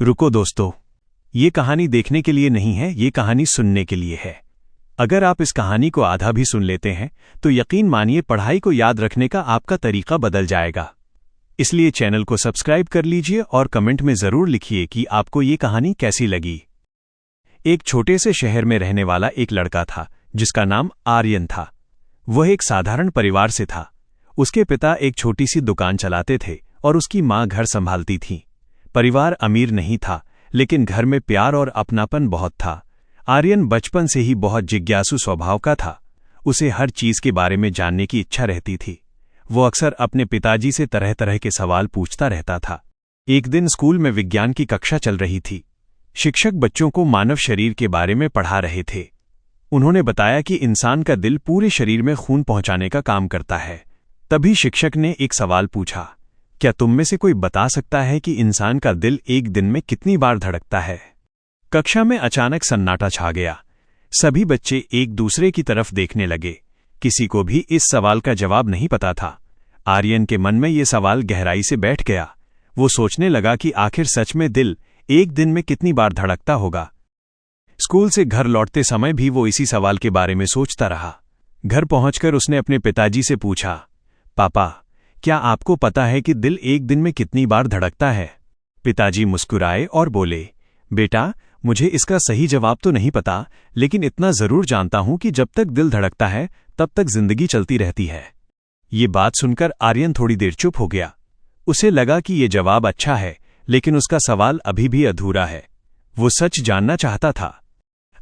रुको दोस्तों, ये कहानी देखने के लिए नहीं है, ये कहानी सुनने के लिए है। अगर आप इस कहानी को आधा भी सुन लेते हैं तो यकीन मानिए पढ़ाई को याद रखने का आपका तरीका बदल जाएगा। इसलिए चैनल को सब्सक्राइब कर लीजिए और कमेंट में जरूर लिखिए कि आपको ये कहानी कैसी लगी। एक छोटे से शहर में रहने वाला एक लड़का था जिसका नाम आर्यन था। वह एक साधारण परिवार से था। उसके पिता एक छोटी सी दुकान चलाते थे और उसकी माँ घर संभालती थी। परिवार अमीर नहीं था, लेकिन घर में प्यार और अपनापन बहुत था। आर्यन बचपन से ही बहुत जिज्ञासु स्वभाव का था। उसे हर चीज के बारे में जानने की इच्छा रहती थी। वो अक्सर अपने पिताजी से तरह तरह के सवाल पूछता रहता था। एक दिन स्कूल में विज्ञान की कक्षा चल रही थी। शिक्षक बच्चों को मानव शरीर के बारे में पढ़ा रहे थे। उन्होंने बताया कि इंसान का दिल पूरे शरीर में खून पहुंचाने का काम करता है। तभी शिक्षक ने एक सवाल पूछा, क्या तुम में से कोई बता सकता है कि इंसान का दिल एक दिन में कितनी बार धड़कता है? कक्षा में अचानक सन्नाटा छा गया। सभी बच्चे एक दूसरे की तरफ देखने लगे। किसी को भी इस सवाल का जवाब नहीं पता था। आर्यन के मन में यह सवाल गहराई से बैठ गया। वो सोचने लगा कि आखिर सच में दिल एक दिन में कितनी बार धड़कता होगा। स्कूल से घर लौटते समय भी वो इसी सवाल के बारे में सोचता रहा। घर पहुंचकर उसने अपने पिताजी से पूछा, पापा, क्या आपको पता है कि दिल एक दिन में कितनी बार धड़कता है? पिताजी मुस्कुराए और बोले, बेटा, मुझे इसका सही जवाब तो नहीं पता, लेकिन इतना जरूर जानता हूं कि जब तक दिल धड़कता है तब तक जिंदगी चलती रहती है। ये बात सुनकर आर्यन थोड़ी देर चुप हो गया। उसे लगा कि ये जवाब अच्छा है, लेकिन उसका सवाल अभी भी अधूरा है। वो सच जानना चाहता था।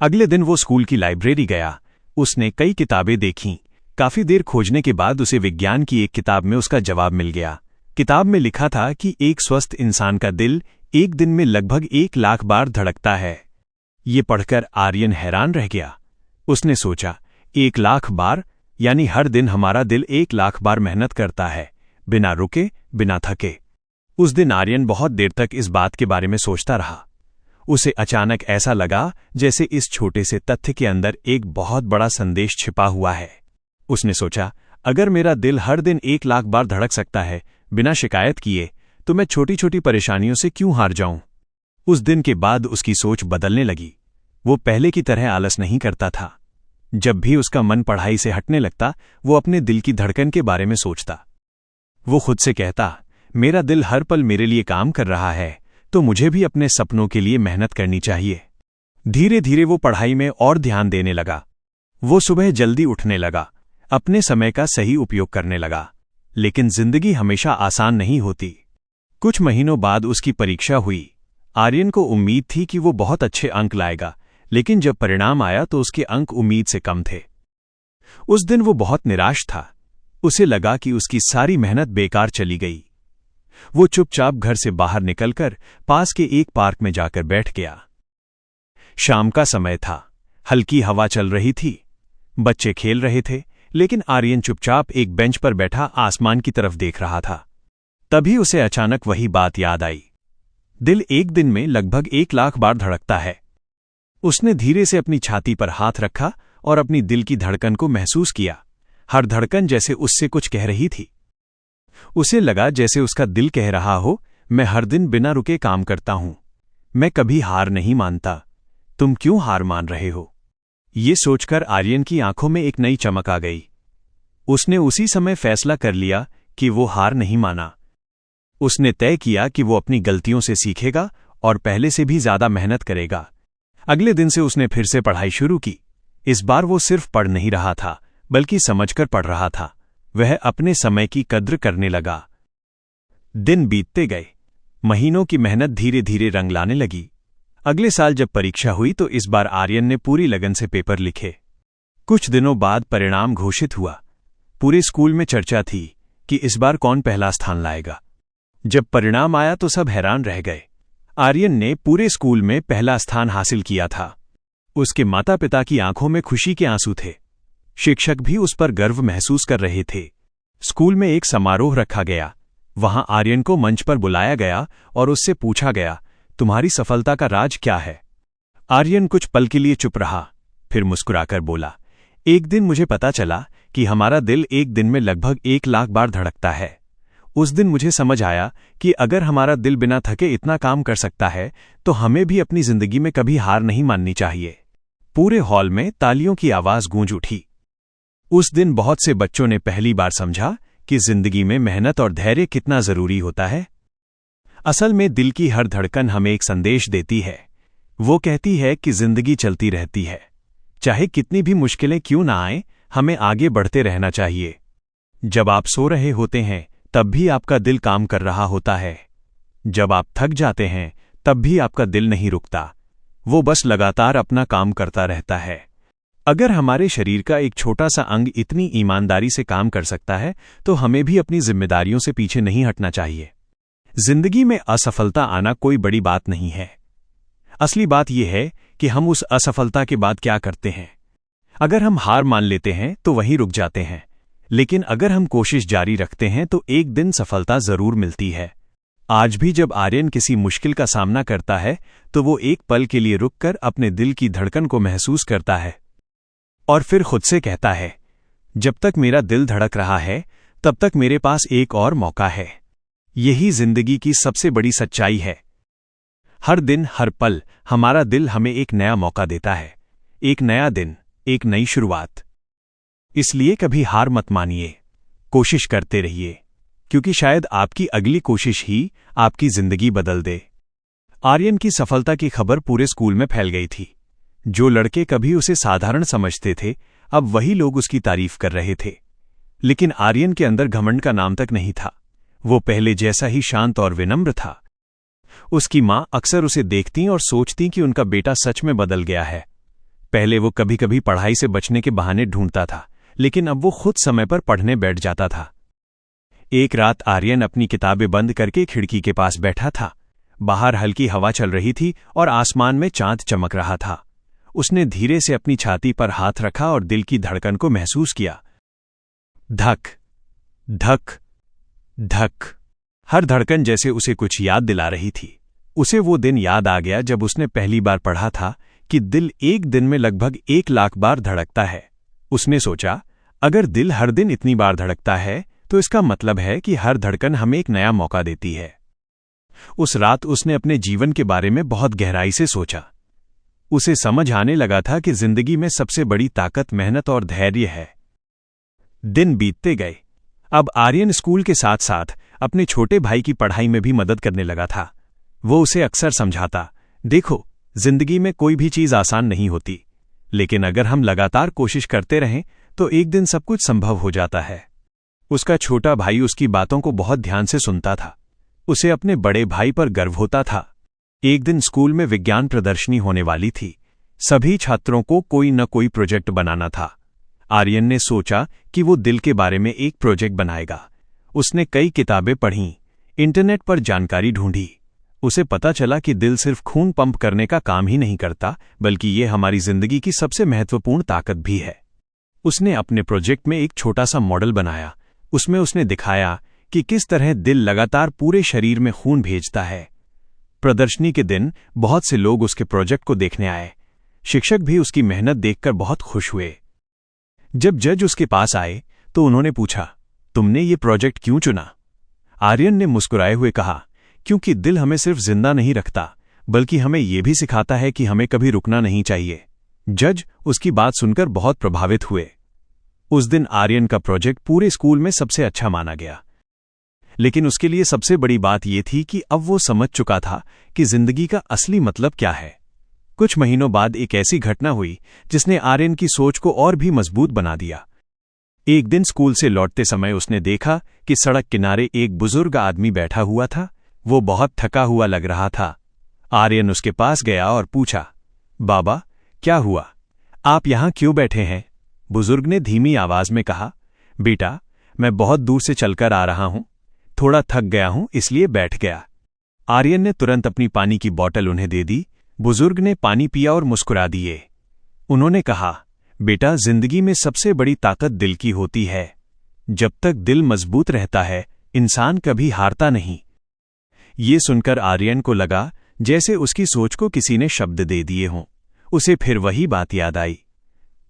अगले दिन वो स्कूल की लाइब्रेरी गया। उसने कई किताबें देखीं। काफी देर खोजने के बाद उसे विज्ञान की एक किताब में उसका जवाब मिल गया। किताब में लिखा था कि एक स्वस्थ इंसान का दिल एक दिन में लगभग 1 लाख बार धड़कता है। ये पढ़कर आर्यन हैरान रह गया। उसने सोचा, 1 लाख बार, यानी हर दिन हमारा दिल 1 लाख बार मेहनत करता है, बिना रुके, बिना थके। उस दिन आर्यन बहुत देर तक इस बात के बारे में सोचता रहा। उसे अचानक ऐसा लगा जैसे इस छोटे से तथ्य के अंदर एक बहुत बड़ा संदेश छिपा हुआ है। उसने सोचा, अगर मेरा दिल हर दिन 1 लाख बार धड़क सकता है बिना शिकायत किए, तो मैं छोटी छोटी परेशानियों से क्यों हार जाऊं? उस दिन के बाद उसकी सोच बदलने लगी। वो पहले की तरह आलस नहीं करता था। जब भी उसका मन पढ़ाई से हटने लगता, वो अपने दिल की धड़कन के बारे में सोचता। वो खुद से कहता, मेरा दिल हर पल मेरे लिए काम कर रहा है, तो मुझे भी अपने सपनों के लिए मेहनत करनी चाहिए। धीरे धीरे वो पढ़ाई में और ध्यान देने लगा। वो सुबह जल्दी उठने लगा, अपने समय का सही उपयोग करने लगा। लेकिन जिंदगी हमेशा आसान नहीं होती। कुछ महीनों बाद उसकी परीक्षा हुई। आर्यन को उम्मीद थी कि वो बहुत अच्छे अंक लाएगा, लेकिन जब परिणाम आया तो उसके अंक उम्मीद से कम थे। उस दिन वो बहुत निराश था। उसे लगा कि उसकी सारी मेहनत बेकार चली गई। वो चुपचाप घर से बाहर निकलकर पास के एक पार्क में जाकर बैठ गया। शाम का समय था। हल्की हवा चल रही थी। बच्चे खेल रहे थे, लेकिन आर्यन चुपचाप एक बेंच पर बैठा आसमान की तरफ देख रहा था। तभी उसे अचानक वही बात याद आई। दिल एक दिन में लगभग 1 लाख बार धड़कता है। उसने धीरे से अपनी छाती पर हाथ रखा और अपनी दिल की धड़कन को महसूस किया। हर धड़कन जैसे उससे कुछ कह रही थी। उसे लगा जैसे उसका दिल कह रहा हो, मैं हर दिन बिना रुके काम करता हूं, मैं कभी हार नहीं मानता, तुम क्यों हार मान रहे हो? ये सोचकर आर्यन की आंखों में एक नई चमक आ गई। उसने उसी समय फैसला कर लिया कि वो हार नहीं माना। उसने तय किया कि वो अपनी गलतियों से सीखेगा और पहले से भी ज्यादा मेहनत करेगा। अगले दिन से उसने फिर से पढ़ाई शुरू की। इस बार वो सिर्फ पढ़ नहीं रहा था, बल्कि समझकर पढ़ रहा था। वह अपने समय की कद्र करने लगा। दिन बीतते गए। महीनों की मेहनत धीरे धीरे रंग लाने लगी। अगले साल जब परीक्षा हुई तो इस बार आर्यन ने पूरी लगन से पेपर लिखे। कुछ दिनों बाद परिणाम घोषित हुआ। पूरे स्कूल में चर्चा थी कि इस बार कौन पहला स्थान लाएगा। जब परिणाम आया तो सब हैरान रह गए। आर्यन ने पूरे स्कूल में पहला स्थान हासिल किया था। उसके माता पिता की आंखों में खुशी के आंसू थे। शिक्षक भी उस पर गर्व महसूस कर रहे थे। स्कूल में एक समारोह रखा गया। वहां आर्यन को मंच पर बुलाया गया और उससे पूछा गया, तुम्हारी सफलता का राज क्या है? आर्यन कुछ पल के लिए चुप रहा, फिर मुस्कुराकर बोला, एक दिन मुझे पता चला कि हमारा दिल एक दिन में लगभग 1 लाख बार धड़कता है। उस दिन मुझे समझ आया कि अगर हमारा दिल बिना थके इतना काम कर सकता है तो हमें भी अपनी जिंदगी में कभी हार नहीं माननी चाहिए। पूरे हॉल में तालियों की आवाज गूंज उठी। उस दिन बहुत से बच्चों ने पहली बार समझा कि जिंदगी में मेहनत और धैर्य कितना जरूरी होता है। असल में दिल की हर धड़कन हमें एक संदेश देती है। वो कहती है कि जिंदगी चलती रहती है, चाहे कितनी भी मुश्किलें क्यों ना आएं, हमें आगे बढ़ते रहना चाहिए। जब आप सो रहे होते हैं तब भी आपका दिल काम कर रहा होता है। जब आप थक जाते हैं तब भी आपका दिल नहीं रुकता, वो बस लगातार अपना काम करता रहता है। अगर हमारे शरीर का एक छोटा सा अंग इतनी ईमानदारी से काम कर सकता है तो हमें भी अपनी जिम्मेदारियों से पीछे नहीं हटना चाहिए। जिंदगी में असफलता आना कोई बड़ी बात नहीं है। असली बात यह है कि हम उस असफलता के बाद क्या करते हैं। अगर हम हार मान लेते हैं तो वहीं रुक जाते हैं, लेकिन अगर हम कोशिश जारी रखते हैं तो एक दिन सफलता जरूर मिलती है। आज भी जब आर्यन किसी मुश्किल का सामना करता है तो वो एक पल के लिए रुककर अपने दिल की धड़कन को महसूस करता है और फिर खुद से कहता है, जब तक मेरा दिल धड़क रहा है तब तक मेरे पास एक और मौका है। यही जिंदगी की सबसे बड़ी सच्चाई है। हर दिन हर पल हमारा दिल हमें एक नया मौका देता है, एक नया दिन, एक नई शुरुआत। इसलिए कभी हार मत मानिए, कोशिश करते रहिए, क्योंकि शायद आपकी अगली कोशिश ही आपकी जिंदगी बदल दे। आर्यन की सफलता की खबर पूरे स्कूल में फैल गई थी। जो लड़के कभी उसे साधारण समझते थे अब वही लोग उसकी तारीफ कर रहे थे। लेकिन आर्यन के अंदर घमंड का नाम तक नहीं था। वो पहले जैसा ही शांत और विनम्र था। उसकी मां अक्सर उसे देखती और सोचती कि उनका बेटा सच में बदल गया है। पहले वो कभी कभी पढ़ाई से बचने के बहाने ढूंढता था, लेकिन अब वो खुद समय पर पढ़ने बैठ जाता था। एक रात आर्यन अपनी किताबें बंद करके खिड़की के पास बैठा था। बाहर हल्की हवा चल रही थी और आसमान में चांद चमक रहा था। उसने धीरे से अपनी छाती पर हाथ रखा और दिल की धड़कन को महसूस किया। धक धक धक। हर धड़कन जैसे उसे कुछ याद दिला रही थी। उसे वो दिन याद आ गया जब उसने पहली बार पढ़ा था कि दिल एक दिन में लगभग 1,00,000 बार धड़कता है। उसने सोचा, अगर दिल हर दिन इतनी बार धड़कता है तो इसका मतलब है कि हर धड़कन हमें एक नया मौका देती है। उस रात उसने अपने जीवन के बारे में बहुत गहराई से सोचा। उसे समझ आने लगा था कि जिंदगी में सबसे बड़ी ताकत मेहनत और धैर्य है। दिन बीतते गए। अब आर्यन स्कूल के साथ साथ अपने छोटे भाई की पढ़ाई में भी मदद करने लगा था। वो उसे अक्सर समझाता, देखो, जिंदगी में कोई भी चीज आसान नहीं होती, लेकिन अगर हम लगातार कोशिश करते रहें तो एक दिन सब कुछ संभव हो जाता है। उसका छोटा भाई उसकी बातों को बहुत ध्यान से सुनता था। उसे अपने बड़े भाई पर गर्व होता था। एक दिन स्कूल में विज्ञान प्रदर्शनी होने वाली थी। सभी छात्रों को कोई न कोई प्रोजेक्ट बनाना था। आर्यन ने सोचा कि वो दिल के बारे में एक प्रोजेक्ट बनाएगा। उसने कई किताबें पढ़ीं, इंटरनेट पर जानकारी ढूंढी। उसे पता चला कि दिल सिर्फ खून पंप करने का काम ही नहीं करता, बल्कि ये हमारी जिंदगी की सबसे महत्वपूर्ण ताकत भी है। उसने अपने प्रोजेक्ट में एक छोटा सा मॉडल बनाया। उसमें उसने दिखाया कि किस तरह दिल लगातार पूरे शरीर में खून भेजता है। प्रदर्शनी के दिन बहुत से लोग उसके प्रोजेक्ट को देखने आए। शिक्षक भी उसकी मेहनत देखकर बहुत खुश हुए। जब जज उसके पास आए तो उन्होंने पूछा, तुमने ये प्रोजेक्ट क्यों चुना? आर्यन ने मुस्कुराए हुए कहा, क्योंकि दिल हमें सिर्फ जिंदा नहीं रखता, बल्कि हमें यह भी सिखाता है कि हमें कभी रुकना नहीं चाहिए। जज उसकी बात सुनकर बहुत प्रभावित हुए। उस दिन आर्यन का प्रोजेक्ट पूरे स्कूल में सबसे अच्छा माना गया। लेकिन उसके लिए सबसे बड़ी बात यह थी कि अब वो समझ चुका था कि जिंदगी का असली मतलब क्या है। कुछ महीनों बाद एक ऐसी घटना हुई जिसने आर्यन की सोच को और भी मजबूत बना दिया। एक दिन स्कूल से लौटते समय उसने देखा कि सड़क किनारे एक बुजुर्ग आदमी बैठा हुआ था। वो बहुत थका हुआ लग रहा था। आर्यन उसके पास गया और पूछा, बाबा, क्या हुआ? आप यहां क्यों बैठे हैं? बुजुर्ग ने धीमी आवाज में कहा, बेटा, मैं बहुत दूर से चलकर आ रहा हूं, थोड़ा थक गया हूं, इसलिए बैठ गया। आर्यन ने तुरंत अपनी पानी की बोतल उन्हें दे दी। बुजुर्ग ने पानी पिया और मुस्कुरा दिए। उन्होंने कहा, बेटा, जिंदगी में सबसे बड़ी ताकत दिल की होती है। जब तक दिल मजबूत रहता है, इंसान कभी हारता नहीं। ये सुनकर आर्यन को लगा जैसे उसकी सोच को किसी ने शब्द दे दिए हों। उसे फिर वही बात याद आई।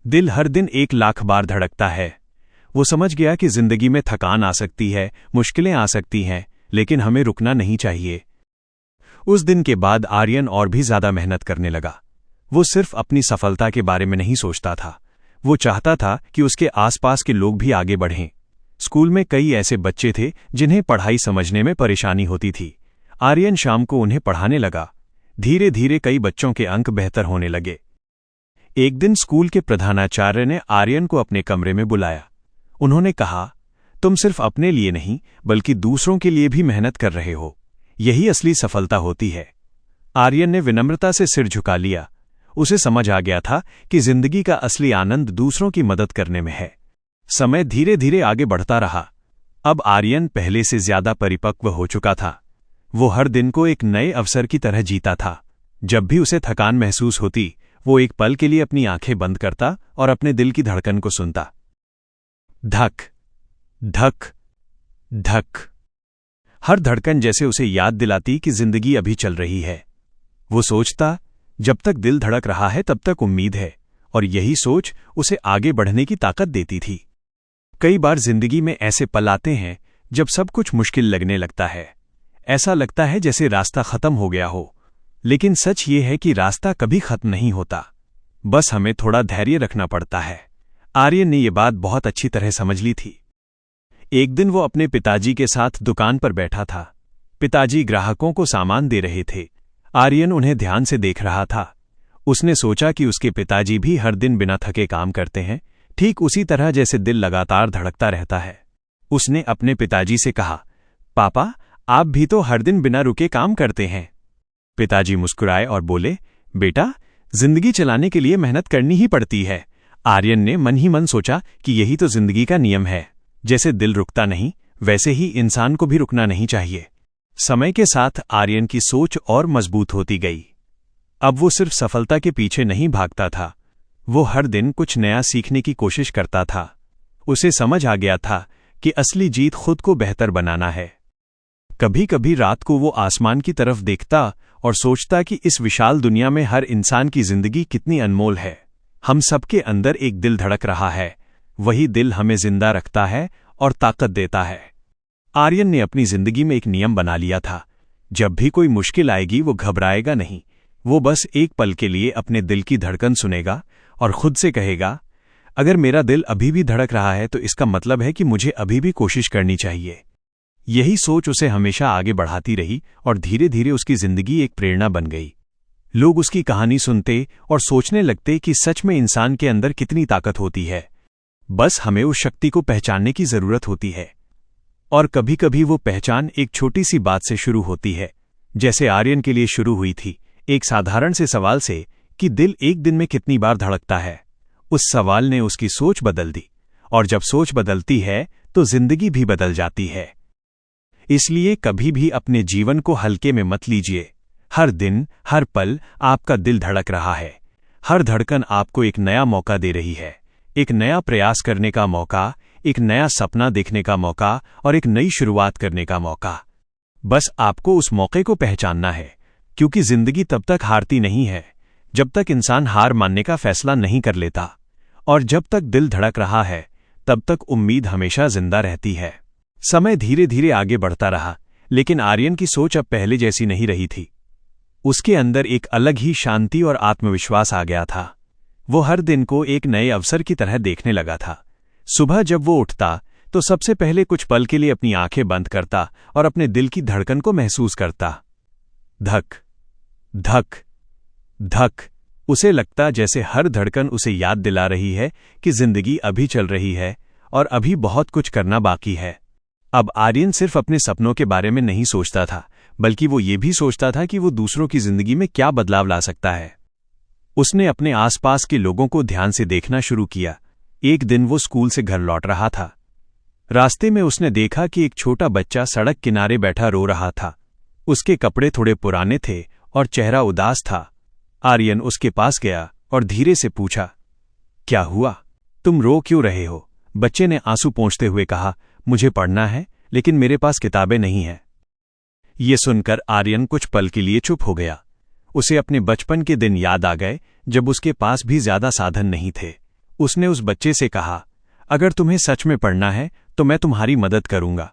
दिल हर दिन 1,00,000 बार धड़कता है। वो समझ गया कि जिंदगी में थकान आ सकती है, मुश्किलें आ सकती हैं, लेकिन हमें रुकना नहीं चाहिए। उस दिन के बाद आर्यन और भी ज्यादा मेहनत करने लगा। वो सिर्फ अपनी सफलता के बारे में नहीं सोचता था, वो चाहता था कि उसके आसपास के लोग भी आगे बढ़ें। स्कूल में कई ऐसे बच्चे थे जिन्हें पढ़ाई समझने में परेशानी होती थी। आर्यन शाम को उन्हें पढ़ाने लगा। धीरे धीरे कई बच्चों के अंक बेहतर होने लगे। एक दिन स्कूल के प्रधानाचार्य ने आर्यन को अपने कमरे में बुलाया। उन्होंने कहा, तुम सिर्फ अपने लिए नहीं बल्कि दूसरों के लिए भी मेहनत कर रहे हो, यही असली सफलता होती है। आर्यन ने विनम्रता से सिर झुका लिया। उसे समझ आ गया था कि जिंदगी का असली आनंद दूसरों की मदद करने में है। समय धीरे धीरे आगे बढ़ता रहा। अब आर्यन पहले से ज्यादा परिपक्व हो चुका था। वो हर दिन को एक नए अवसर की तरह जीता था। जब भी उसे थकान महसूस होती, वो एक पल के लिए अपनी आंखें बंद करता और अपने दिल की धड़कन को सुनता। धक धक धक। हर धड़कन जैसे उसे याद दिलाती कि जिंदगी अभी चल रही है। वो सोचता, जब तक दिल धड़क रहा है तब तक उम्मीद है, और यही सोच उसे आगे बढ़ने की ताकत देती थी। कई बार जिंदगी में ऐसे पल आते हैं जब सब कुछ मुश्किल लगने लगता है। ऐसा लगता है जैसे रास्ता खत्म हो गया हो, लेकिन सच ये है कि रास्ता कभी खत्म नहीं होता, बस हमें थोड़ा धैर्य रखना पड़ता है। आर्यन ने ये बात बहुत अच्छी तरह समझ ली थी। एक दिन वो अपने पिताजी के साथ दुकान पर बैठा था। पिताजी ग्राहकों को सामान दे रहे थे। आर्यन उन्हें ध्यान से देख रहा था। उसने सोचा कि उसके पिताजी भी हर दिन बिना थके काम करते हैं, ठीक उसी तरह जैसे दिल लगातार धड़कता रहता है। उसने अपने पिताजी से कहा, पापा, आप भी तो हर दिन बिना रुके काम करते हैं। पिताजी मुस्कुराए और बोले, बेटा, जिंदगी चलाने के लिए मेहनत करनी ही पड़ती है। आर्यन ने मन ही मन सोचा कि यही तो जिंदगी का नियम है। जैसे दिल रुकता नहीं, वैसे ही इंसान को भी रुकना नहीं चाहिए। समय के साथ आर्यन की सोच और मजबूत होती गई। अब वो सिर्फ सफलता के पीछे नहीं भागता था, वो हर दिन कुछ नया सीखने की कोशिश करता था। उसे समझ आ गया था कि असली जीत खुद को बेहतर बनाना है। कभी कभी रात को वो आसमान की तरफ देखता और सोचता कि इस विशाल दुनिया में हर इंसान की जिंदगी कितनी अनमोल है। हम सबके अंदर एक दिल धड़क रहा है, वही दिल हमें जिंदा रखता है और ताकत देता है। आर्यन ने अपनी जिंदगी में एक नियम बना लिया था, जब भी कोई मुश्किल आएगी वो घबराएगा नहीं। वो बस एक पल के लिए अपने दिल की धड़कन सुनेगा और खुद से कहेगा, अगर मेरा दिल अभी भी धड़क रहा है तो इसका मतलब है कि मुझे अभी भी कोशिश करनी चाहिए। यही सोच उसे हमेशा आगे बढ़ाती रही और धीरे धीरे उसकी जिंदगी एक प्रेरणा बन गई। लोग उसकी कहानी सुनते और सोचने लगते कि सच में इंसान के अंदर कितनी ताकत होती है, बस हमें उस शक्ति को पहचानने की जरूरत होती है। और कभी कभी वो पहचान एक छोटी सी बात से शुरू होती है, जैसे आर्यन के लिए शुरू हुई थी, एक साधारण से सवाल से कि दिल एक दिन में कितनी बार धड़कता है। उस सवाल ने उसकी सोच बदल दी, और जब सोच बदलती है तो जिंदगी भी बदल जाती है। इसलिए कभी भी अपने जीवन को हल्के में मत लीजिए। हर दिन, हर पल आपका दिल धड़क रहा है। हर धड़कन आपको एक नया मौका दे रही है, एक नया प्रयास करने का मौका, एक नया सपना देखने का मौका और एक नई शुरुआत करने का मौका। बस आपको उस मौके को पहचानना है, क्योंकि जिंदगी तब तक हारती नहीं है जब तक इंसान हार मानने का फैसला नहीं कर लेता, और जब तक दिल धड़क रहा है तब तक उम्मीद हमेशा जिंदा रहती है। समय धीरे धीरे आगे बढ़ता रहा, लेकिन आर्यन की सोच अब पहले जैसी नहीं रही थी। उसके अंदर एक अलग ही शांति और आत्मविश्वास आ गया था। वो हर दिन को एक नए अवसर की तरह देखने लगा था। सुबह जब वो उठता तो सबसे पहले कुछ पल के लिए अपनी आंखें बंद करता और अपने दिल की धड़कन को महसूस करता। धक धक धक। उसे लगता जैसे हर धड़कन उसे याद दिला रही है कि जिंदगी अभी चल रही है और अभी बहुत कुछ करना बाकी है। अब आर्यन सिर्फ अपने सपनों के बारे में नहीं सोचता था, बल्कि वो ये भी सोचता था कि वो दूसरों की जिंदगी में क्या बदलाव ला सकता है। उसने अपने आसपास के लोगों को ध्यान से देखना शुरू किया। एक दिन वो स्कूल से घर लौट रहा था। रास्ते में उसने देखा कि एक छोटा बच्चा सड़क किनारे बैठा रो रहा था। उसके कपड़े थोड़े पुराने थे और चेहरा उदास था। आर्यन उसके पास गया और धीरे से पूछा, क्या हुआ, तुम रो क्यों रहे हो? बच्चे ने आंसू पोंछते हुए कहा, मुझे पढ़ना है लेकिन मेरे पास किताबें नहीं हैं। ये सुनकर आर्यन कुछ पल के लिए चुप हो गया। उसे अपने बचपन के दिन याद आ गए जब उसके पास भी ज्यादा साधन नहीं थे। उसने उस बच्चे से कहा, अगर तुम्हें सच में पढ़ना है तो मैं तुम्हारी मदद करूंगा।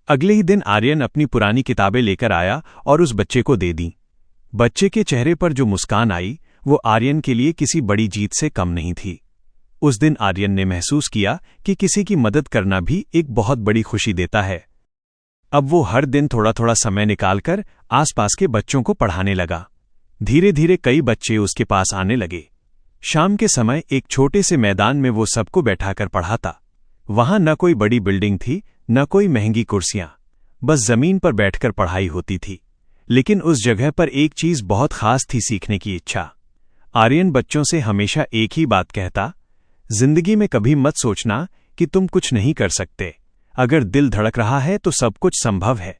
अगले ही दिन आर्यन अपनी पुरानी किताबें लेकर आया और उस बच्चे को दे दी। बच्चे के चेहरे पर जो मुस्कान आई वो आर्यन के लिए किसी बड़ी जीत से कम नहीं थी। उस दिन आर्यन ने महसूस किया कि किसी की मदद करना भी एक बहुत बड़ी खुशी देता है। अब वो हर दिन थोड़ा थोड़ा समय निकालकर आसपास के बच्चों को पढ़ाने लगा। धीरे धीरे कई बच्चे उसके पास आने लगे। शाम के समय एक छोटे से मैदान में वो सबको बैठाकर पढ़ाता। वहां न कोई बड़ी बिल्डिंग थी, न कोई महंगी कुर्सियां, बस जमीन पर बैठकर पढ़ाई होती थी। लेकिन उस जगह पर एक चीज बहुत खास थी, सीखने की इच्छा। आर्यन बच्चों से हमेशा एक ही बात कहता, जिंदगी में कभी मत सोचना कि तुम कुछ नहीं कर सकते। अगर दिल धड़क रहा है तो सब कुछ संभव है।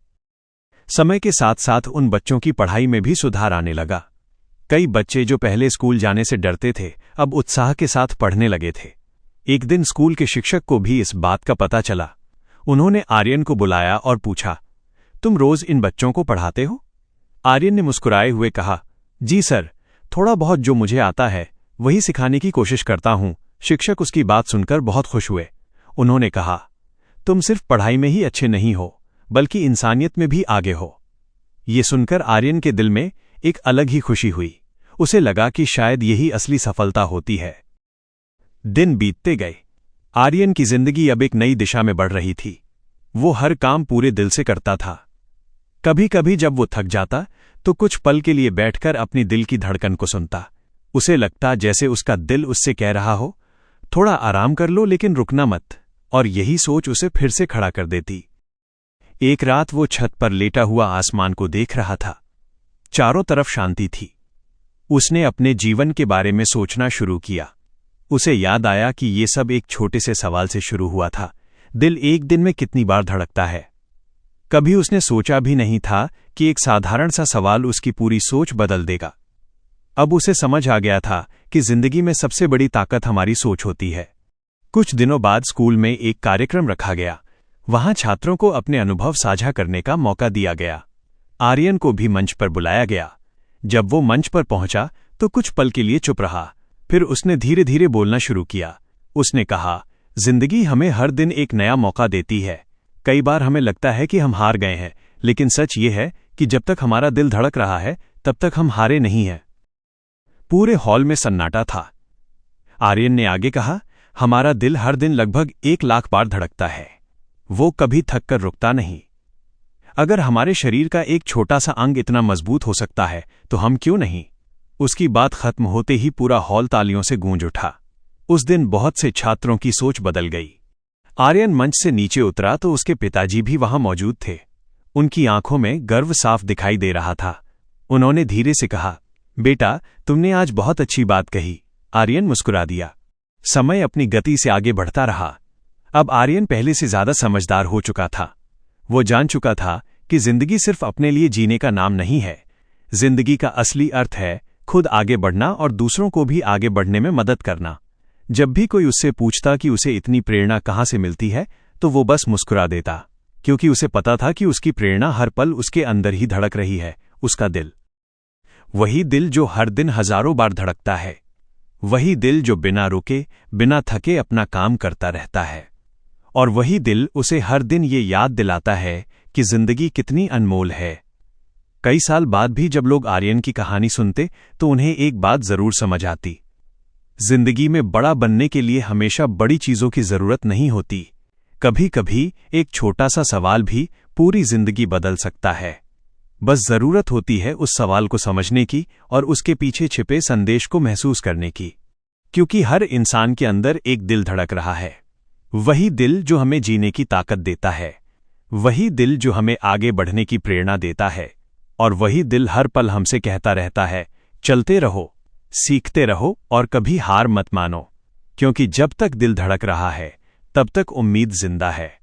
समय के साथ साथ उन बच्चों की पढ़ाई में भी सुधार आने लगा। कई बच्चे जो पहले स्कूल जाने से डरते थे अब उत्साह के साथ पढ़ने लगे थे। एक दिन स्कूल के शिक्षक को भी इस बात का पता चला। उन्होंने आर्यन को बुलाया और पूछा, तुम रोज इन बच्चों को पढ़ाते हो? आर्यन ने मुस्कुराए हुए कहा, जी सर, थोड़ा बहुत जो मुझे आता है वही सिखाने की कोशिश करता हूं। शिक्षक उसकी बात सुनकर बहुत खुश हुए। उन्होंने कहा, तुम सिर्फ पढ़ाई में ही अच्छे नहीं हो बल्कि इंसानियत में भी आगे हो। ये सुनकर आर्यन के दिल में एक अलग ही खुशी हुई। उसे लगा कि शायद यही असली सफलता होती है। दिन बीतते गए। आर्यन की जिंदगी अब एक नई दिशा में बढ़ रही थी। वो हर काम पूरे दिल से करता था। कभी कभी जब वो थक जाता तो कुछ पल के लिए बैठकर अपनी दिल की धड़कन को सुनता। उसे लगता जैसे उसका दिल उससे कह रहा हो, थोड़ा आराम कर लो लेकिन रुकना मत। और यही सोच उसे फिर से खड़ा कर देती। एक रात वो छत पर लेटा हुआ आसमान को देख रहा था। चारों तरफ शांति थी। उसने अपने जीवन के बारे में सोचना शुरू किया। उसे याद आया कि ये सब एक छोटे से सवाल से शुरू हुआ था, दिल एक दिन में कितनी बार धड़कता है। कभी उसने सोचा भी नहीं था कि एक साधारण सा सवाल उसकी पूरी सोच बदल देगा। अब उसे समझ आ गया था कि जिंदगी में सबसे बड़ी ताकत हमारी सोच होती है। कुछ दिनों बाद स्कूल में एक कार्यक्रम रखा गया। वहां छात्रों को अपने अनुभव साझा करने का मौका दिया गया। आर्यन को भी मंच पर बुलाया गया। जब वो मंच पर पहुंचा तो कुछ पल के लिए चुप रहा। फिर उसने धीरे धीरे बोलना शुरू किया। उसने कहा, जिंदगी हमें हर दिन एक नया मौका देती है। कई बार हमें लगता है कि हम हार गए हैं, लेकिन सच ये है कि जब तक हमारा दिल धड़क रहा है तब तक हम हारे नहीं हैं। पूरे हॉल में सन्नाटा था। आर्यन ने आगे कहा, हमारा दिल हर दिन लगभग 1,00,000 बार धड़कता है। वो कभी थक कर रुकता नहीं। अगर हमारे शरीर का एक छोटा सा अंग इतना मजबूत हो सकता है तो हम क्यों नहीं? उसकी बात खत्म होते ही पूरा हॉल तालियों से गूंज उठा। उस दिन बहुत से छात्रों की सोच बदल गई। आर्यन मंच से नीचे उतरा तो उसके पिताजी भी वहां मौजूद थे। उनकी आंखों में गर्व साफ दिखाई दे रहा था। उन्होंने धीरे से कहा, बेटा, तुमने आज बहुत अच्छी बात कही। आर्यन मुस्कुरा दिया। समय अपनी गति से आगे बढ़ता रहा। अब आर्यन पहले से ज्यादा समझदार हो चुका था। वो जान चुका था कि जिंदगी सिर्फ अपने लिए जीने का नाम नहीं है। जिंदगी का असली अर्थ है खुद आगे बढ़ना और दूसरों को भी आगे बढ़ने में मदद करना। जब भी कोई उससे पूछता कि उसे इतनी प्रेरणा कहाँ से मिलती है तो वो बस मुस्कुरा देता, क्योंकि उसे पता था कि उसकी प्रेरणा हर पल उसके अंदर ही धड़क रही है, उसका दिल। वही दिल जो हर दिन हजारों बार धड़कता है। वही दिल जो बिना रुके, बिना थके अपना काम करता रहता है। और वही दिल उसे हर दिन ये याद दिलाता है कि जिंदगी कितनी अनमोल है। कई साल बाद भी जब लोग आर्यन की कहानी सुनते तो उन्हें एक बात जरूर समझ आती। जिंदगी में बड़ा बनने के लिए हमेशा बड़ी चीजों की जरूरत नहीं होती। कभी कभी एक छोटा सा सवाल भी पूरी जिंदगी बदल सकता है। बस जरूरत होती है उस सवाल को समझने की और उसके पीछे छिपे संदेश को महसूस करने की। क्योंकि हर इंसान के अंदर एक दिल धड़क रहा है। वही दिल जो हमें जीने की ताकत देता है। वही दिल जो हमें आगे बढ़ने की प्रेरणा देता है। और वही दिल हर पल हमसे कहता रहता है, चलते रहो, सीखते रहो और कभी हार मत मानो। क्योंकि जब तक दिल धड़क रहा है तब तक उम्मीद जिंदा है।